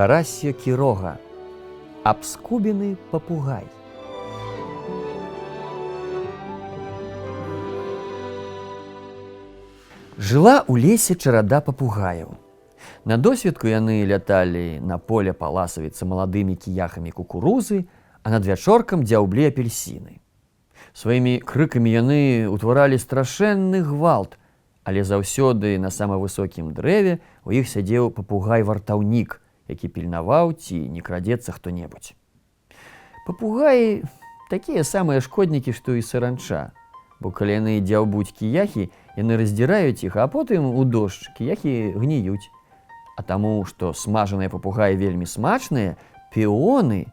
Гарасья Кірога. Абскубены папугай. Жыла ў лесе чарада папугаяў. На досведку яны ляталі на поле паласавіцца маладымі кіяхамі кукурузы, а над вячоркам дзяўблі апельсіны. Сваімі крыкамі яны ўтваралі страшэнны гвалт, але заўсёды на самавысокім дрэве у іх сядзеў папугай-вартаўнік, які пільнаваў, ці не крадзецца хто-небудзь. Папугаі такія самыя шкоднікі, што і саранча, бо калі яны дзяўбуць кіяхі, яны раздзіраюць іх, а потым у дождж кіяхі гніюць. А таму, што смажаныя папугаі вельмі смачныя, піоны,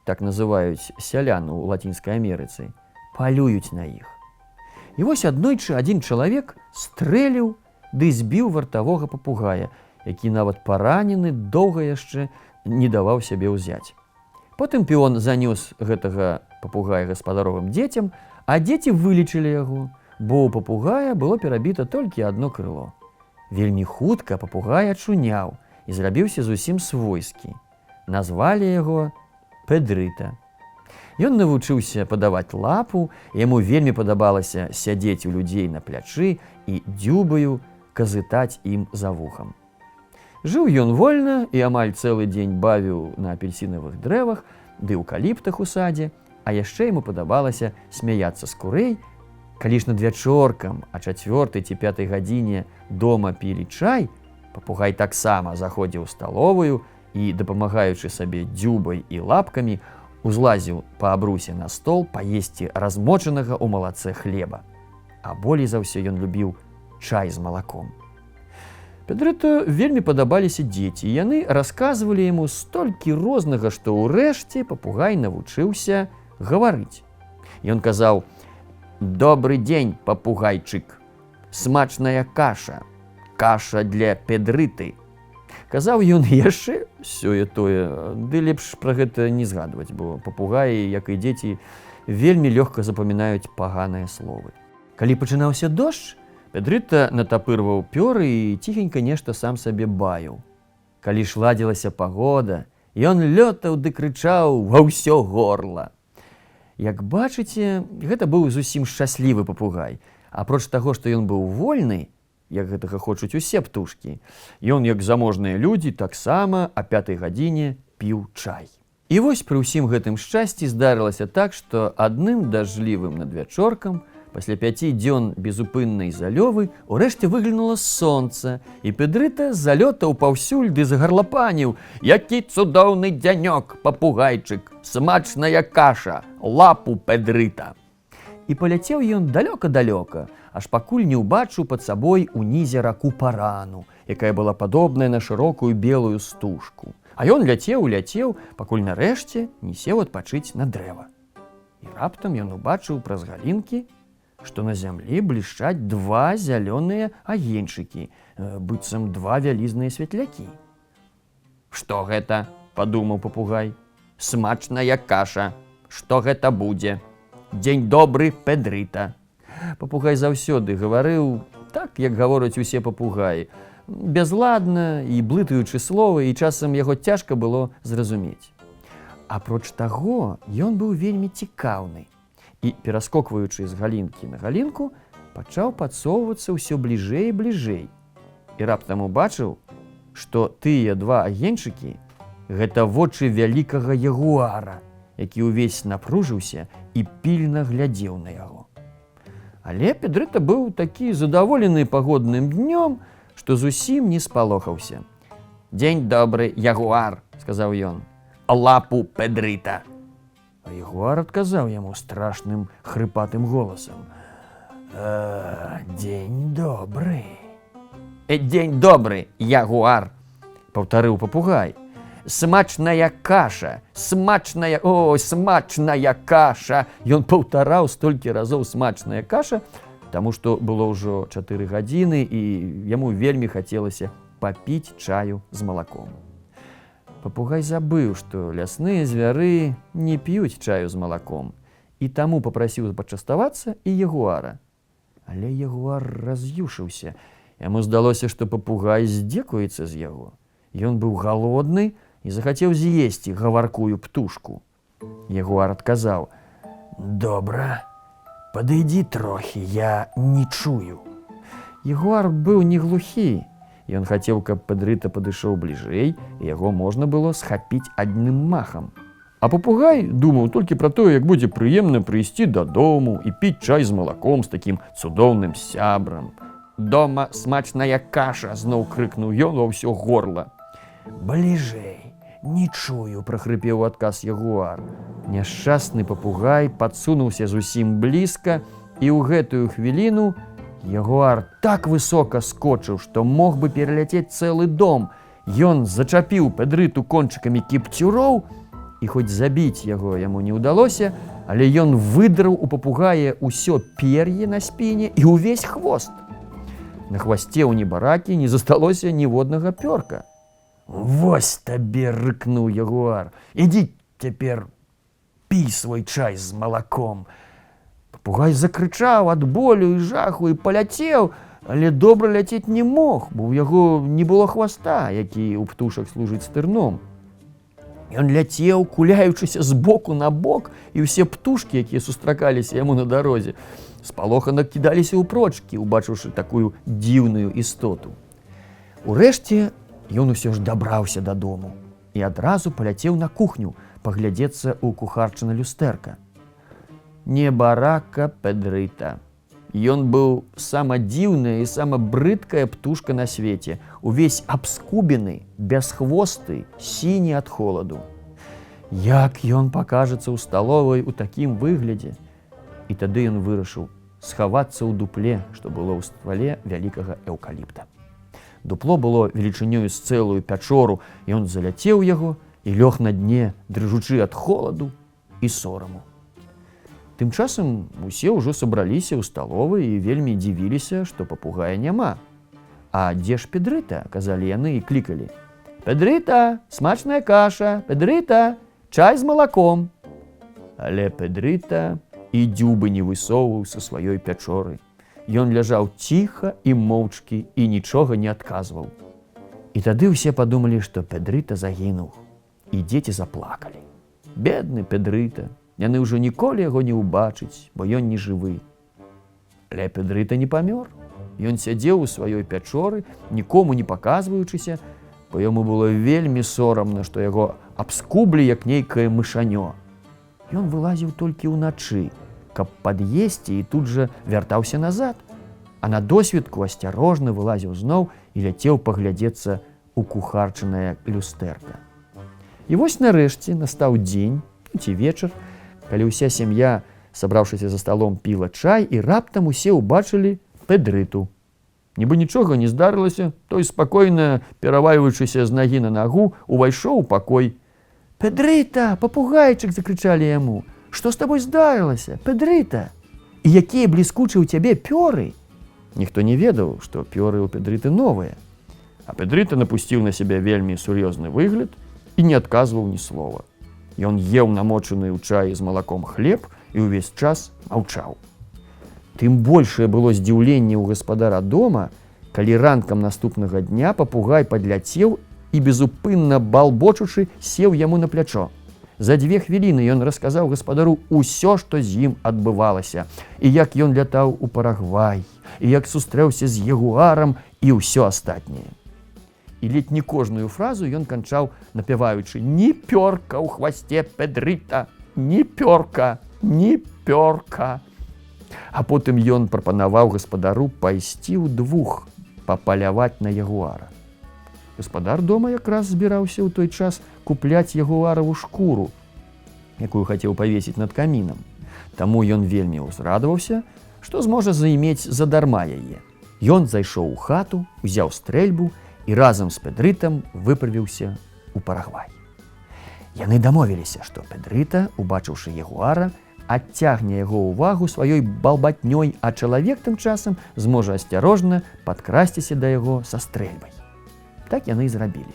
так называюць сялян у Лацінскай Амерыцы, палююць на іх. І вось аднойчы адзін чалавек стрэліў ды збіў вартавога папугая, які нават паранены доўга яшчэ не даваў сябе ўзяць. Потым піон занёс гэтага папугая гаспадаровым дзецям, а дзеці вылечылі яго, бо ў папугая было перабіта толькі адно крыло. Вельмі хутка папугай ачуняў і зрабіўся зусім свойскі. Назвалі яго Педрыта. Ён навучыўся падаваць лапу, яму вельмі падабалася сядзець у людзей на плячы і дзюбаю казытаць ім за вухам. Жыў ён вольна і амаль цэлы дзень бавіў на апельсінавых дрэвах ды эўкаліптах у садзе, а яшчэ яму падабалася смяяцца з курэй. Калі ж над вячоркам о 4 ці 5 гадзіне дома пілі чай, папугай таксама заходзіў у сталовую і, дапамагаючы сабе дзюбай і лапкамі, узлазіў па абрусе на стол паесці размочанага ў малацэ хлеба. А болей за ўсё ён любіў чай з малаком. Педрыту вельмі падабаліся дзеці, і яны расказвалі яму столькі рознага, што ўрэшце папугай навучыўся гаварыць. Ён казаў: «Добрый день, папугайчык. Смачная каша. Каша для Педрыты». Казаў ён яшчэ сёе-тое, ды лепш пра гэта не згадваць, бо папугаі, як і дзеці, вельмі лёгка запамінаюць паганыя словы. Калі пачынаўся дождж, Педрыта натапырваў пёры і ціхенька нешта сам сабе баяў. Калі ж ладзілася пагода, ён лётаў ды крычаў ва ўсё горла. Як бачыце, гэта быў зусім шчаслівы папугай. Апроч таго, што ён быў вольны, як гэтага хочуць усе птушкі, ён, як заможныя людзі, таксама о 5 гадзіне піў чай. І вось пры ўсім гэтым шчасці здарылася так, што адным дажджлівым надвячоркам, пасля 5 дзён безупыннай залёвы, урэшце выглянула сонца, і Педрыта залётаў паўсюль ды загарлапаніў: «Які цудоўны дзянёк, папугайчык! Смачная каша! Лапу, Педрыта!» І паляцеў ён далёка-далёка, аж пакуль не ўбачыў пад сабой унізе раку Парану, якая была падобная на шырокую белую стужку. А ён ляцеў, пакуль нарэшце не сеў адпачыць на дрэва. І раптам ён убачыў праз галінкі, што на зямлі блішчаць 2 зялёныя агеньчыкі, быццам 2 вялізныя святлякі. «Што гэта?» – падумаў папугай. «Смачная каша. Што гэта будзе? Дзень добры, Педрыта». Папугай заўсёды гаварыў так, як гавораць усе папугаі, бязладна і блытаючы словы, і часам яго цяжка было зразумець. Апроч таго, ён быў вельмі цікаўны і, пераскокваючы з галінкі на галінку, пачаў падсоўвацца ўсё бліжэй і бліжэй. І раптам убачыў, што тыя 2 агеньчыкі – гэта вочы вялікага ягуара, які ўвесь напружыўся і пільна глядзеў на яго. Але Педрыта быў такі задаволены пагодным днём, што зусім не спалохаўся. «Дзень добры, ягуар», – сказаў ён. «Лапу, Педрыта». А ягуар адказаў яму страшным хрыпатым голасам: «Дзень добры». «Дзень добры, ягуар», – паўтарыў папугай. «Смачная каша, смачная, ой, смачная каша». Ён паўтараў столькі разоў «смачная каша», таму што было ўжо 4 гадзіны, і яму вельмі хацелася папіць чаю з малаком. Папугай забыў, што лясныя звяры не п'юць чаю з малаком, і таму папрасіў пачаставацца і ягуара. Але ягуар раз'юшыўся. Яму здалося, што папугай здзекуецца з яго. Ён быў галодны і захацеў з'есці гаваркую птушку. Ягуар адказаў: «Добра, падыдзі трохі, я не чую». Ягуар быў не глухі. Ён хацеў, каб Педрыта падышоў бліжэй, і яго можна было схапіць адным махам. А папугай думаў толькі пра тое, як будзе прыемна прыйсці дадому і піць чай з малаком з такім цудоўным сябрам. «Дома смачная каша!» – зноў крыкнуў ён ва ўсё горла. «Бліжэй, не чую!» – прахрыпеў у адказ ягуар. Няшчасны папугай падсунуўся зусім блізка, і ў гэтую хвіліну ягуар так высока скочыў, што мог бы пераляцець цэлы дом. Ён зачапіў Педрыту кончыкамі кіпцюроў, і хоць забіць яго яму не ўдалося, але ён выдраў у папугая ўсё пер'е на спіне і ўвесь хвост. На хвасце ў небаракі не засталося ніводнага пёрка. «Вось табе!» – рыкнуў ягуар. «Ідзі цяпер пі свой чай з малаком!» Папугай закрычаў ад болю і жаху і паляцеў, але добра ляцець не мог, бо ў яго не было хваста, які ў птушак служыць стырном. Ён ляцеў, куляючыся з боку на бок, і ўсе птушкі, якія сустракаліся яму на дарозе, спалохана кідаліся ў прочкі, убачыўшы такую дзіўную істоту. Урэшце ён усё ж дабраўся дадому і адразу паляцеў на кухню паглядзецца ў кухарчына люстэрка. Небарака Педрыта. Ён быў сама дзіўная і сама брыдкая птушка на свеце, увесь абскубены, бясхвосты, сіні ад холаду. Як ён пакажацца ў сталовай у такім выглядзе? І тады ён вырашыў схавацца ў дупле, што было ў ствале вялікага эўкаліпта. Дупло было велічынёю з цэлую пячору, ён заляцеў яго і лёг на дне, дрыжучы ад холаду і сораму. Тым часам усе ўжо сабраліся ў сталовай і вельмі дзівіліся, што папугая няма. «А дзе ж Педрыта?» – казалі яны і клікалі. «Педрыта, смачная каша! Педрыта, чай з малаком!» Але Педрыта і дзюбы не высоўваў са сваёй пячоры. Ён ляжаў ціха і моўчкі і нічога не адказваў. І тады ўсе падумалі, што Педрыта загінуў. І дзеці заплакалі. Бедны Педрыта! Яны ўжо ніколі яго не ўбачыць, бо ён не жывы. Але Педрыта не памёр. Ён сядзеў у сваёй пячоры, нікому не паказваючыся, бо яму было вельмі сорамна, што яго абскублі, як нейкае мышанё. Ён вылазіў толькі ўначы, каб пад'есці і тут жа вяртаўся назад, а на досведку асцярожна вылазіў зноў і ляцеў паглядзецца ў кухарчынае люстэрка. І вось нарэшце настаў дзень ці вечар, калі ўся сям'я, сабраўшыся за сталом, піла чай, і раптам усе ўбачылі Педрыту. Нібы нічога не здарылася, той спакойна, перавальваючыся з нагі на нагу, увайшоў у пакой. «Педрыта, папугайчык!» – закрычалі яму. «Што з табой здарылася, Педрыта? І якія бліскучыя ў цябе пёры!» Ніхто не ведаў, што пёры ў Педрыты новыя. А Педрыта напусціў на сябе вельмі сур'ёзны выгляд і не адказваў ні слова. Ён еў намочаны ў чаі з малаком хлеб і ўвесь час маўчаў. Тым большае было здзіўленне ў гаспадара дома, калі ранкам наступнага дня папугай падляцеў і безупынна балбочучы сеў яму на плячо. За 2 хвіліны ён расказаў гаспадару ўсё, што з ім адбывалася, і як ён лятаў у Парагвай, і як сустрэўся з ягуарам і ўсё астатняе. І ледь не кожную фразу ён канчаў, напяваючы «Ні пёрка ў хвасце Педрыта! Ні пёрка! Ні пёрка!» А потым ён прапанаваў гаспадару пайсці ўдвух папаляваць на ягуара. Гаспадар дома якраз збіраўся ў той час купляць ягуараву шкуру, якую хацеў павесіць над камінам. Таму ён вельмі ўзрадаваўся, што зможа займець задарма яе. Ён зайшоў у хату, узяў стрэльбу і разам з Педрытам выправіўся ў Парагвай. Яны дамовіліся, што Педрыта, убачыўшы ягуара, адцягне яго ўвагу сваёй балбатнёй, а чалавек тым часам зможа асцярожна падкрасціся да яго са стрэльбай. Так яны і зрабілі.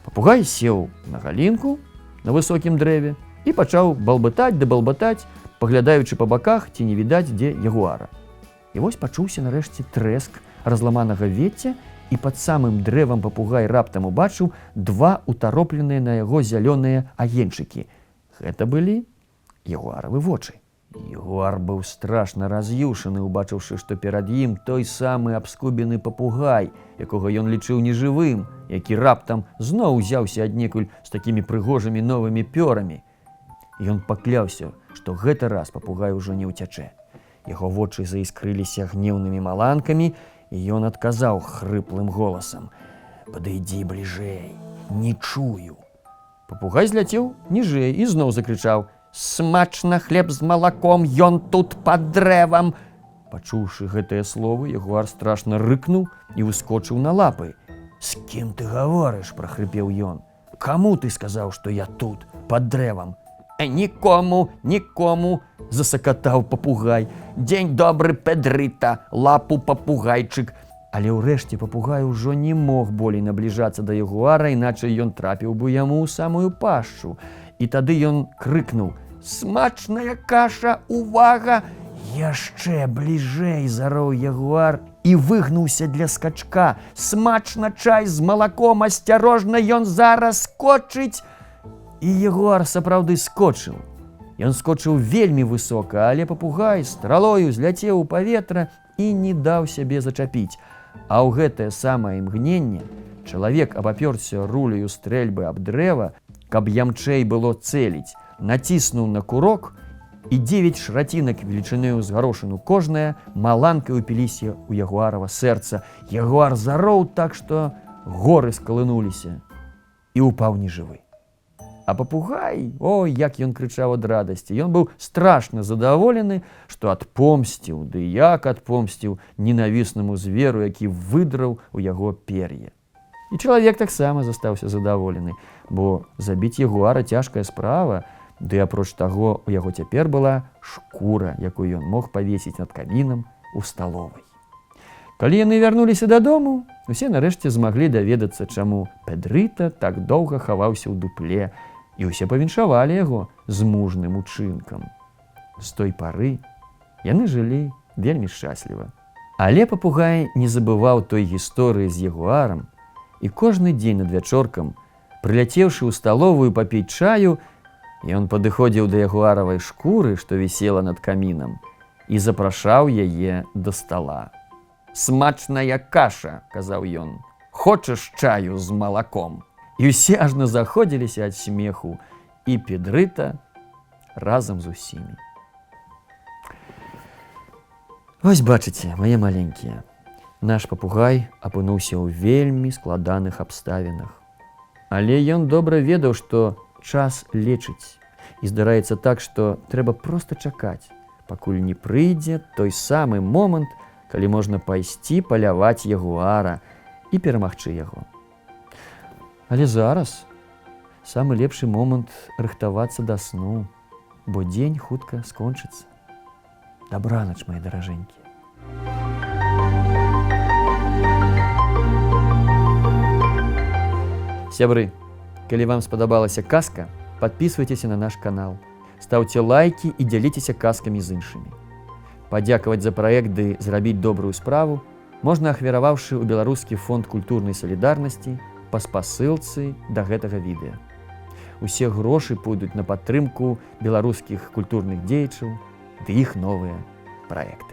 Папугай сеў на галінку на высокім дрэве і пачаў балбатаць ды балбатаць, паглядаючы па баках, ці не відаць дзе ягуара. І вось пачуўся нарэшце трэск разламанага вецця, і пад самым дрэвам папугай раптам убачыў два утаропленыя на яго зялёныя агеньчыкі. Гэта былі ягуаравы вочы. Ягуар быў страшна раз'юшаны, убачыўшы, што перад ім той самы абскубены папугай, якога ён лічыў нежывым, які раптам зноў узяўся аднекуль з такімі прыгожымі новымі пёрамі. Ён пакляўся, што гэты раз папугай ужо не ўцячэ. Яго вочы заіскрыліся гнеўнымі маланкамі, і ён адказаў хрыплым голасам: «Падыдзі бліжэй, не чую». Папугай зляцеў ніжэй і зноў закрычаў: «Смачна хлеб з малаком, ён тут пад дрэвам!» Пачуўшы гэтыя словы, ягуар страшна рыкнуў і выскочыў на лапы. «З кім ты гаворыш?» – прахрыпеў ён. «Каму ты сказаў, што я тут, пад дрэвам?» «Нікому, нікому!» – засакатаў папугай. «Дзень добры, Педрыта, лапу папугайчык!» Але ўрэшце папугай ужо не мог болей набліжацца да ягуара, іначай ён трапіў бы яму ў самую пашчу. І тады ён крыкнуў: «Смачная каша, увага!» «Яшчэ бліжэй!» – зароў ягуар і выгнуўся для скачка. «Смачна чай з малаком, асцярожна, ён зараз скочыць!» І ягуар сапраўды скочыў. Ён скочыў вельмі высока, але папугай стралою зляцеў у паветра і не даў сябе зачапіць. А ў гэтае самае імгненне чалавек абапёрся руляю стрэльбы аб дрэва, каб ямчэй было цэліць, націснуў на курок, і 9 шрацінак велічынёю з гарошыну кожная маланкай упіліся ў ягуарава сэрца. Ягуар зароў так, што горы скалынуліся, і ўпаў нежывы. А папугай, ой, як ён крычаў ад радасці. Ён быў страшна задаволены, што адпомсціў, ды як адпомсціў ненавіснаму зверу, які выдраў у яго пер'е. І чалавек таксама застаўся задаволены, бо забіць ягуара цяжкая справа, ды апроч таго, у яго цяпер была шкура, якую ён мог павесіць над камінам у сталовай. Калі яны вярнуліся дадому, усе нарэшце змаглі даведацца, чаму Педрыта так доўга хаваўся ў дупле, і ўсе павіншавалі яго з мужным учынкам. З той пары яны жылі вельмі шчасліва. Але папугай не забываў той гісторыі з ягуарам, і кожны дзень надвячоркам, прыляцеўшы ў сталовую папіць чаю, ён падыходзіў да ягуаравай шкуры, што вісела над камінам, і запрашаў яе да стала. «Смачная каша!» – казаў ён. «Хочаш чаю з малаком?» І ўсе ажно заходзіліся ад смеху, і Педрыта разам з усімі. Вось бачыце, мае маленькія, наш папугай апынуўся ў вельмі складаных абставінах. Але ён добра ведаў, што час лечыць. І здараецца так, што трэба проста чакаць, пакуль не прыйдзе той самы момант, калі можна пайсці паляваць ягуара і перамагчы яго. Але зараз самы лепшы момант рыхтавацца да сну, бо дзень хутка скончыцца. Дабранач, мае даражэнькія. Сябры, калі вам спадабалася казка, падпісвайцеся на наш канал, стаўце лайкі і дзяліцеся казкамі з іншымі. Падзякаваць за праект ды зрабіць добрую справу можна, ахвяраваўшы ў Беларускі фонд культурнай салідарнасці па спасылцы да гэтага відэа. Усе грошы пойдуць на падтрымку беларускіх культурных дзеячаў ды іх новыя праекты.